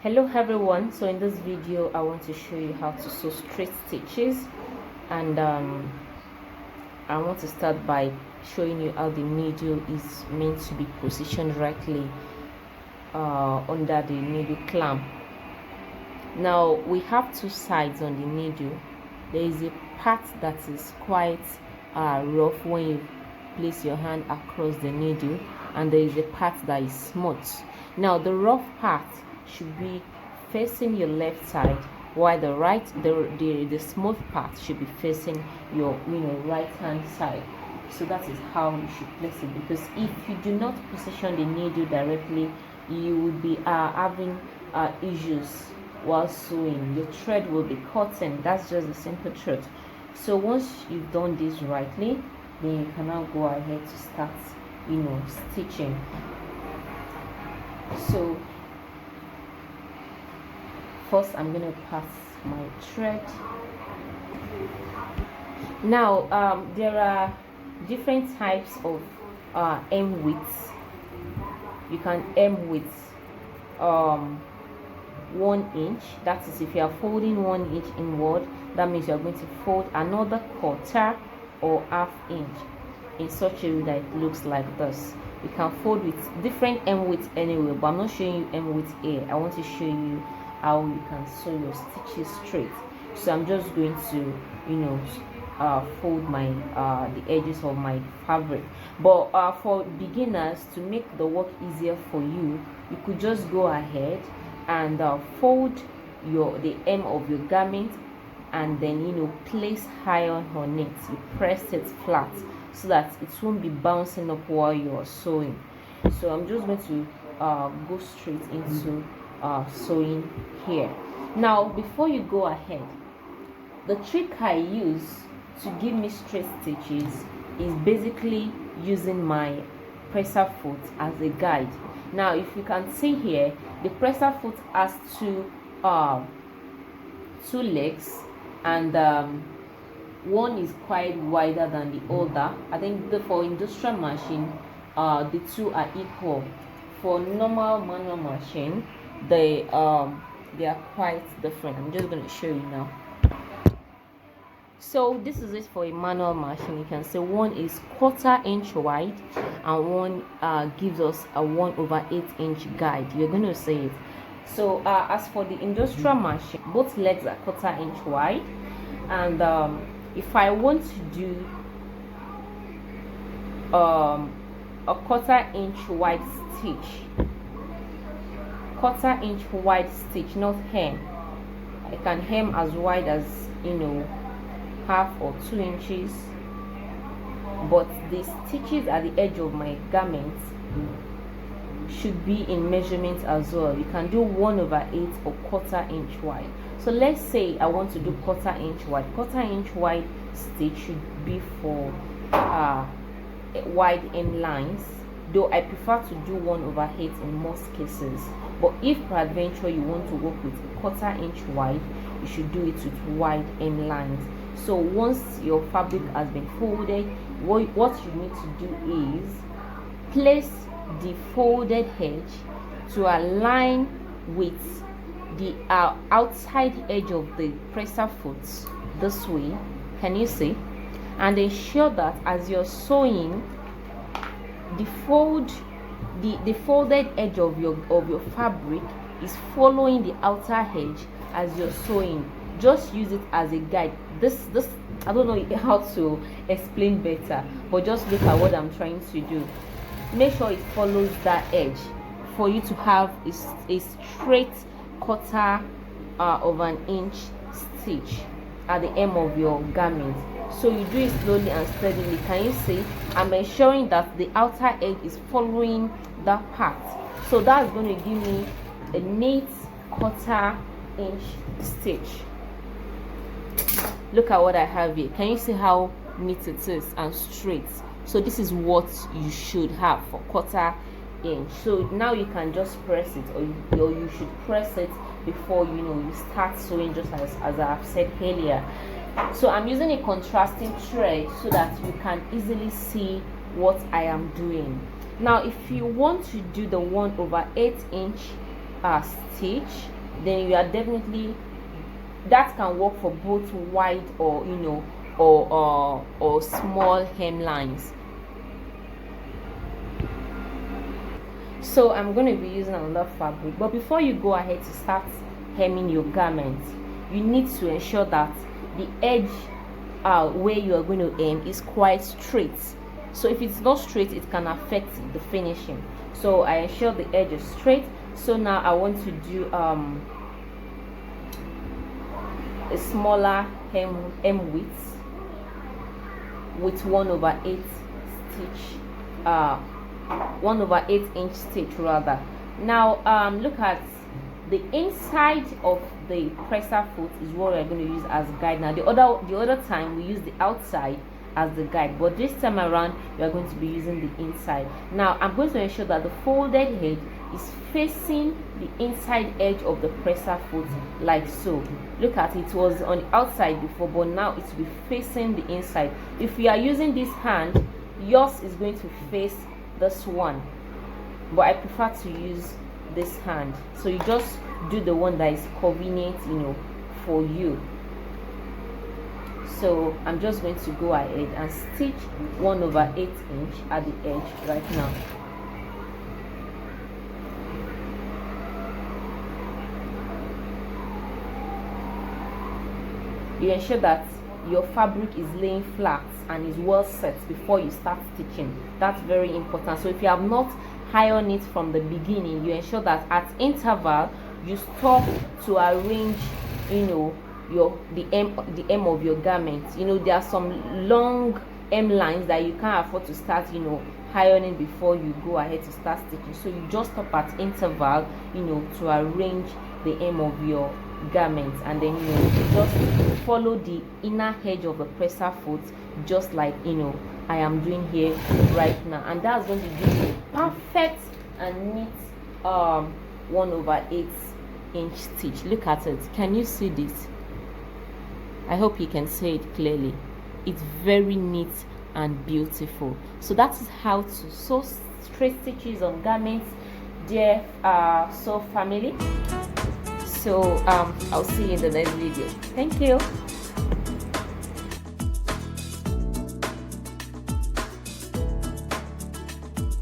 Hello everyone, so in this video I want to show you how to sew straight stitches, and I want to start by showing you how the needle is meant to be positioned rightly under the needle clamp. Now we have two sides on the needle. There is a part that is quite rough when you place your hand across the needle, and there is a part that is smooth. Now the rough part should be facing your left side, while the smooth part should be facing your right hand side. So that is how you should place it, because if you do not position the needle directly, you will be having issues while sewing. Your thread will be cutting. That's just the simple truth. So once you've done this rightly, then you can now go ahead to start stitching. So first I'm going to pass my thread. Now there are different types of hem widths. You can hem with 1 inch. That is, if you are folding 1 inch inward, that means you are going to fold another quarter or half inch in such a way that it looks like this. You can fold with different hem widths anyway, but I'm not showing you hem width here. I want to show you how you can sew your stitches straight. So I'm just going to fold my the edges of my fabric. But for beginners, to make the work easier for you, you could just go ahead and fold the hem of your garment, and then place iron on it. You press it flat so that it won't be bouncing up while you are sewing. So I'm just going to go straight into sewing here. Now before you go ahead, the trick I use to give me straight stitches is basically using my presser foot as a guide. Now if you can see here, the presser foot has two legs, and one is quite wider than the other. I think for industrial machine the two are equal. For normal manual machine, they are quite different. I'm just going to show you now. So this is it for a manual machine. You can see one is 1/4 inch wide, and one gives us a 1/8 inch guide. You're going to see it. So as for the industrial machine, both legs are 1/4 inch wide, and if I want to do a 1/4 inch wide stitch, 1/4 inch wide stitch, not hem. I can hem as wide as 1/2 or 2 inches, but the stitches at the edge of my garments should be in measurement as well. You can do 1/8 or 1/4 inch wide. So let's say I want to do 1/4 inch wide. 1/4 inch wide stitch should be for wide hem lines, though I prefer to do 1/8 in most cases. But if peradventure you want to work with 1/4 inch wide, you should do it with wide hem lines. So once your fabric has been folded, what you need to do is place the folded edge to align with the outside edge of the presser foot this way. Can you see? And ensure that as you're sewing, the folded edge of your fabric is following the outer edge as you're sewing. Just use it as a guide. This I don't know how to explain better, but just look at what I'm trying to do. Make sure it follows that edge for you to have a straight 1/4 of an inch stitch at the hem of your garment. So you do it slowly and steadily. Can you see? I'm ensuring that the outer edge is following that part. So that's going to give me a neat 1/4 inch stitch. Look at what I have here. Can you see how neat it is and straight? So this is what you should have for 1/4 inch. So now you can just press it, or you should press it before you start sewing, just as I've said earlier. So I'm using a contrasting thread so that you can easily see what I am doing. Now if you want to do the 1/8 inch stitch, then you are definitely, that can work for both wide or or small hemlines. So I'm going to be using another fabric, but before you go ahead to start hemming your garment, you need to ensure that the edge where you are going to hem is quite straight. So if it's not straight, it can affect the finishing. So I ensure the edge is straight. So now I want to do a smaller hem width with 1/8 stitch, 1/8 inch stitch rather. Now look at the inside of the presser foot is what we're going to use as guide. Now the other time we use the outside as the guide, but this time around we are going to be using the inside. Now I'm going to ensure that the folded head is facing the inside edge of the presser foot, like so. Look at it, was on the outside before, but now it will be facing the inside. If you are using this hand, yours is going to face this one, but I prefer to use this hand. So you just do the one that is convenient, for you. So I'm just going to go ahead and stitch 1/8 inch at the edge right now. You ensure that your fabric is laying flat and is well set before you start stitching. That's very important. So if you have not ironed it from the beginning, you ensure that at interval you stop to arrange the hem of your garment. There are some long hem lines that you can't afford to start ironing before you go ahead to start stitching. So you just stop at interval to arrange the hem of your garment, and then just follow the inner edge of the presser foot, just like I am doing here right now, and that's going to give you perfect and neat 1/8 inch stitch. Look at it. Can you see this? I hope you can see it clearly. It's very neat and beautiful. So that is how to sew straight stitches on garments, dear sew family. So I'll see you in the next video. Thank you.